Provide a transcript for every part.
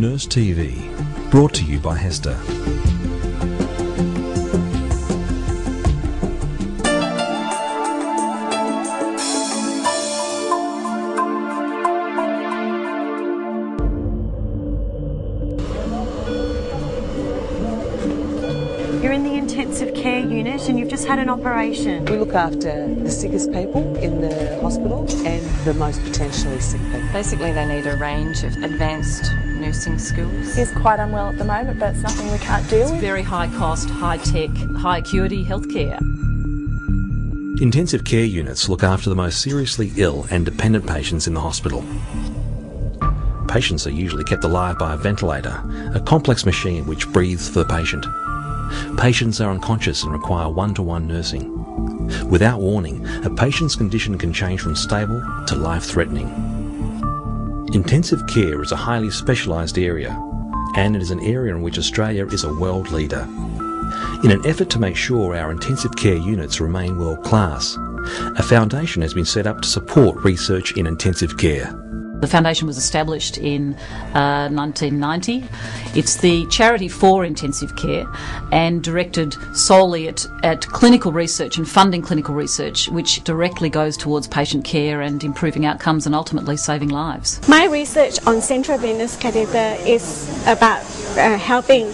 Nurse TV, brought to you by Hester. You're in the intensive care unit and you've just had an operation. We look after the sickest people in the hospital and the most potentially sick people. Basically, they need a range of advanced nursing skills. He's quite unwell at the moment, but it's nothing we can't deal with. Very high cost, high tech, high acuity healthcare. Intensive care units look after the most seriously ill and dependent patients in the hospital. Patients are usually kept alive by a ventilator, a complex machine which breathes for the patient. Patients are unconscious and require one-to-one nursing. Without warning, a patient's condition can change from stable to life-threatening. Intensive care is a highly specialised area, and it is an area in which Australia is a world leader. In an effort to make sure our intensive care units remain world-class, a foundation has been set up to support research in intensive care. The foundation was established in 1990. It's the charity for intensive care and directed solely at clinical research and funding clinical research, which directly goes towards patient care and improving outcomes and ultimately saving lives. My research on central venous catheter is about helping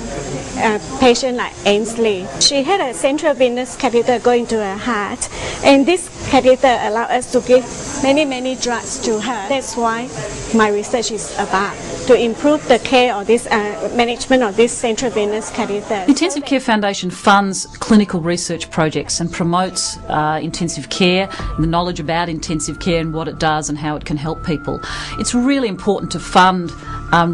a patient like Ainsley. She had a central venous catheter going to her heart, and this catheter allowed us to give many drugs to her. That's why my research is about to improve the care of this management of this central venous catheter. The Intensive Care Foundation funds clinical research projects and promotes intensive care, the knowledge about intensive care and what it does and how it can help people. It's really important to fund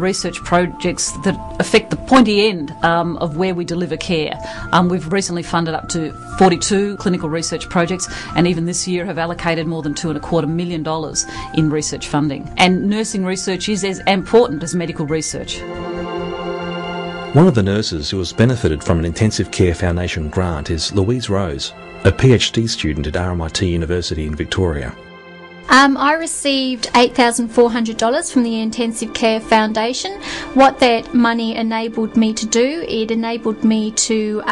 research projects that affect the pointy end of where we deliver care. We've recently funded up to 42 clinical research projects, and even this year have allocated more than $2.25 million in research funding. And nursing research is as important as medical research. One of the nurses who has benefited from an Intensive Care Foundation grant is Louise Rose, a PhD student at RMIT University in Victoria. I received $8,400 from the Intensive Care Foundation. What that money enabled me to do, it enabled me to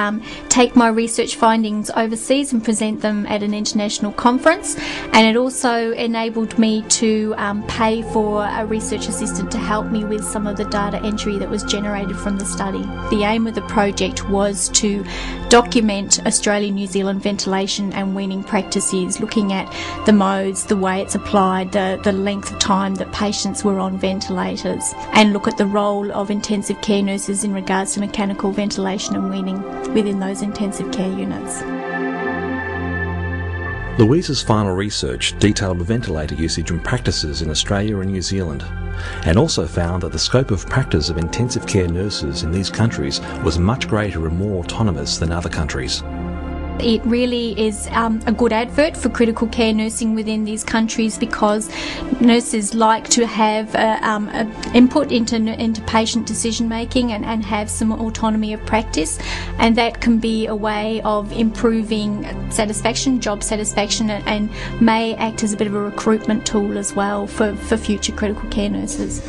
take my research findings overseas and present them at an international conference, and it also enabled me to pay for a research assistant to help me with some of the data entry that was generated from the study. The aim of the project was to document Australian-New Zealand ventilation and weaning practices, looking at the modes, the way it's applied, the length of time that patients were on ventilators, and look at the role of intensive care nurses in regards to mechanical ventilation and weaning within those intensive care units. Louise's final research detailed ventilator usage and practices in Australia and New Zealand, and also found that the scope of practice of intensive care nurses in these countries was much greater and more autonomous than other countries. It really is a good advert for critical care nursing within these countries, because nurses like to have input into patient decision making and have some autonomy of practice, and that can be a way of improving satisfaction, job satisfaction, and may act as a bit of a recruitment tool as well for future critical care nurses.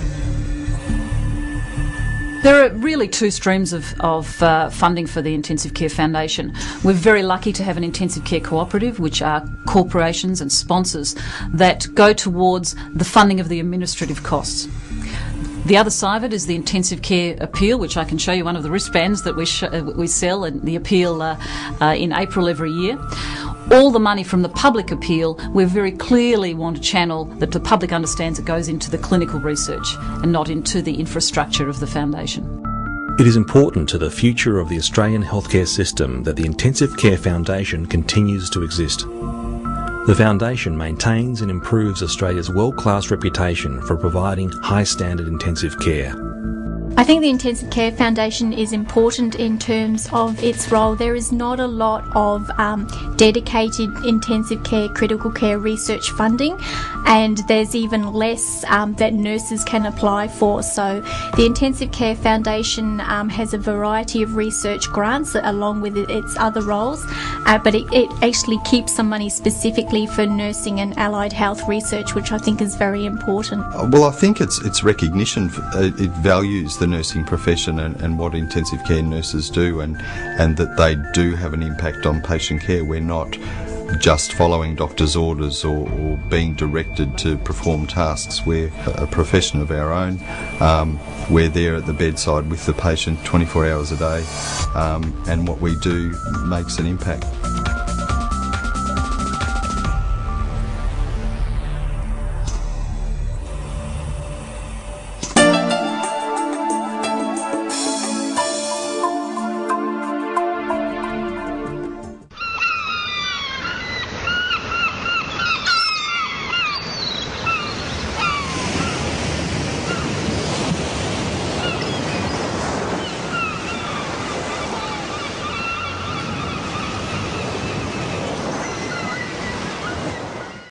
There are really two streams of funding for the Intensive Care Foundation. We're very lucky to have an intensive care cooperative, which are corporations and sponsors that go towards the funding of the administrative costs. The other side of it is the Intensive Care Appeal, which I can show you one of the wristbands that we sell, and the appeal in April every year. All the money from the public appeal, we very clearly want to channel that the public understands it goes into the clinical research and not into the infrastructure of the foundation. It is important to the future of the Australian healthcare system that the Intensive Care Foundation continues to exist. The foundation maintains and improves Australia's world-class reputation for providing high-standard intensive care. I think the Intensive Care Foundation is important in terms of its role. There is not a lot of dedicated intensive care, critical care research funding. and there's even less that nurses can apply for. So the Intensive Care Foundation has a variety of research grants along with its other roles, but it actually keeps some money specifically for nursing and allied health research, which I think is very important. Well, I think it's recognition. It values the nursing profession and what intensive care nurses do, and that they do have an impact on patient care. We're not just following doctors' orders or being directed to perform tasks. We're a profession of our own. We're there at the bedside with the patient 24 hours a day, and what we do makes an impact.